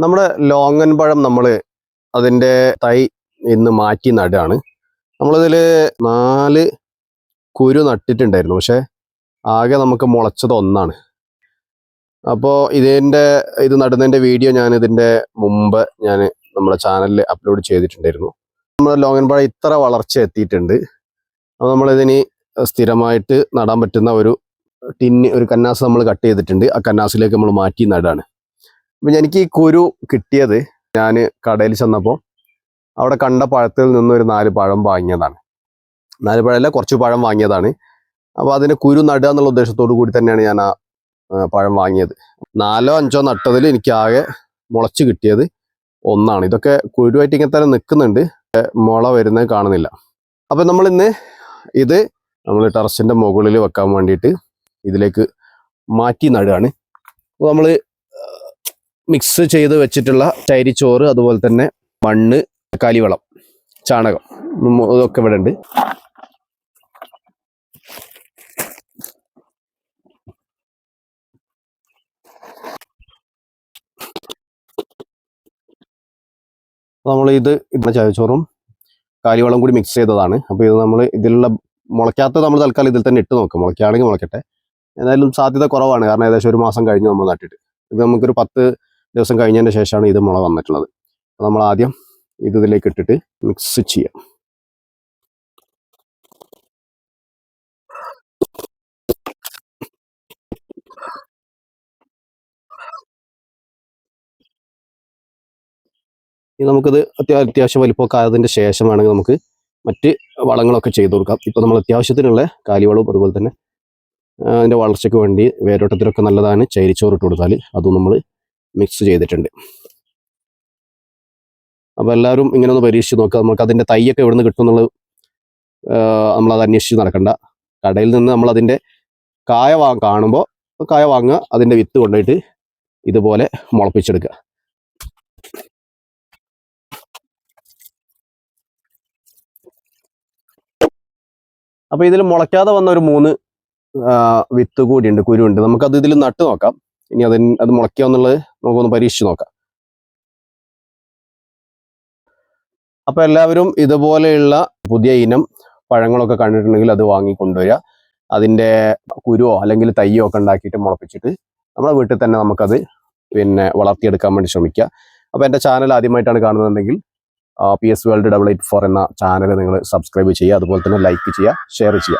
നമ്മുടെ ലോങ്ങൻ പഴം നമ്മൾ അതിൻ്റെ തൈ ഇന്ന് മാറ്റി നടുകയാണ്. നമ്മളിതിൽ 4 കുരു നട്ടിട്ടുണ്ടായിരുന്നു, പക്ഷെ ആകെ നമുക്ക് മുളച്ചത് 1 അപ്പോൾ ഇത് നടുന്നതിൻ്റെ വീഡിയോ ഞാൻ ഇതിൻ്റെ മുമ്പ് നമ്മുടെ ചാനലിൽ അപ്ലോഡ് ചെയ്തിട്ടുണ്ടായിരുന്നു. നമ്മുടെ ലോങ്ങൻ പഴം ഇത്ര വളർച്ച എത്തിയിട്ടുണ്ട്. അപ്പോൾ നമ്മളിതിന് സ്ഥിരമായിട്ട് നടാൻ പറ്റുന്ന ഒരു കന്നാസ് നമ്മൾ കട്ട് ചെയ്തിട്ടുണ്ട്. ആ കന്നാസിലേക്ക് നമ്മൾ മാറ്റി നടാണ്. അപ്പം എനിക്ക് ഈ കുരു കിട്ടിയത് ഞാൻ കടയിൽ ചെന്നപ്പോൾ അവിടെ കണ്ട പഴത്തിൽ നിന്നൊരു 4 പഴം വാങ്ങിയതാണ്. 4 പഴമല്ല, കുറച്ച് പഴം വാങ്ങിയതാണ്. അപ്പോൾ അതിന് കുരു നടുക എന്നുള്ള ഉദ്ദേശത്തോടു കൂടി തന്നെയാണ് ഞാൻ ആ പഴം വാങ്ങിയത്. 4 or 5 നട്ടതിൽ എനിക്ക് ആകെ മുളച്ച് കിട്ടിയത് 1. ഇതൊക്കെ കുരുവായിട്ട് ഇങ്ങനെ തന്നെ നിൽക്കുന്നുണ്ട്, മുള വരുന്നത് കാണുന്നില്ല. അപ്പം നമ്മളിന്ന് നമ്മൾ ടെറസിൻ്റെ മുകളിൽ വെക്കാൻ വേണ്ടിയിട്ട് ഇതിലേക്ക് മാറ്റി നടുകയാണ്. അപ്പോൾ നമ്മൾ മിക്സ് ചെയ്ത് വെച്ചിട്ടുള്ള ചകിരിച്ചോറ്, അതുപോലെ തന്നെ മണ്ണ്, കാലിവളം, ചാണകം, ഇതൊക്കെ ഇവിടെ ഉണ്ട്. നമ്മൾ ചകിരിച്ചോറും കാലിവളം കൂടി മിക്സ് ചെയ്തതാണ്. അപ്പോൾ ഇത് നമ്മൾ ഇതിലുള്ള മുളയ്ക്കാത്തത് നമ്മൾ തൽക്കാലം ഇതിൽ തന്നെ ഇട്ട് നോക്കാം. മുളയ്ക്കുകയാണെങ്കിൽ മുളയ്ക്കട്ടെ. എന്തായാലും സാധ്യത കുറവാണ്, കാരണം ഏകദേശം 1 മാസം കഴിഞ്ഞ് നമ്മൾ നട്ടിട്ട്. ഇത് നമുക്കൊരു 10 ദിവസം കഴിഞ്ഞതിന് ശേഷമാണ് ഇത് മുള വന്നിട്ടുള്ളത്. നമ്മൾ ആദ്യം ഇതിലേക്ക് ഇട്ടിട്ട് മിക്സ് ചെയ്യാം. ഇനി നമുക്കിത് അത്യാവശ്യം വലിപ്പമൊക്കെ ആയതിൻ്റെ ശേഷം വേണമെങ്കിൽ നമുക്ക് മറ്റ് വളങ്ങളൊക്കെ ചെയ്ത് കൊടുക്കാം. ഇപ്പോൾ നമ്മൾ അത്യാവശ്യത്തിനുള്ള കാലിവളവും അതുപോലെ തന്നെ അതിൻ്റെ വളർച്ചയ്ക്ക് വേണ്ടി വേരോട്ടത്തിലൊക്കെ നല്ലതാണ് ചകിരിച്ചോറ് ഇട്ട് കൊടുത്താൽ അതും നമ്മൾ മിക്സ് ചെയ്തിട്ടുണ്ട്. അപ്പോൾ എല്ലാവരും ഇങ്ങനെ ഒന്ന് പരീക്ഷിച്ച് നോക്കുക. നമുക്ക് അതിൻ്റെ തൈയൊക്കെ എവിടെ നിന്ന് കിട്ടും എന്നുള്ളത് നമ്മളത് അന്വേഷിച്ച് നടക്കണ്ട. കടയിൽ നിന്ന് നമ്മളതിൻ്റെ കായ കാണുമ്പോൾ കായ വാങ്ങുക, അതിൻ്റെ വിത്ത് കൊണ്ടുപോയിട്ട് ഇതുപോലെ മുളപ്പിച്ചെടുക്കുക. അപ്പോൾ ഇതിൽ മുളയ്ക്കാതെ വന്ന ഒരു 3 വിത്ത് കൂടിയുണ്ട്, കുരുണ്ട്. നമുക്കത് ഇതിൽ നട്ട് നോക്കാം. ഇനി അത് മുളയ്ക്കുക എന്നുള്ളത് നമുക്കൊന്ന് പരീക്ഷിച്ച് നോക്കാം. അപ്പോൾ എല്ലാവരും ഇതുപോലെയുള്ള പുതിയ ഇനം പഴങ്ങളൊക്കെ കണ്ടിട്ടുണ്ടെങ്കിൽ അത് വാങ്ങിക്കൊണ്ടുവരിക. അതിൻ്റെ കുരുവോ അല്ലെങ്കിൽ തയ്യോ ഒക്കെ ഉണ്ടാക്കിയിട്ട് മുളപ്പിച്ചിട്ട് നമ്മുടെ വീട്ടിൽ തന്നെ നമുക്കത് വളർത്തിയെടുക്കാൻ വേണ്ടി ശ്രമിക്കുക. അപ്പോൾ എൻ്റെ ചാനൽ ആദ്യമായിട്ടാണ് കാണുന്നതെങ്കിൽ PS World 884 എന്ന ചാനൽ നിങ്ങൾ സബ്സ്ക്രൈബ് ചെയ്യുക, അതുപോലെ തന്നെ ലൈക്ക് ചെയ്യുക, ഷെയർ ചെയ്യുക.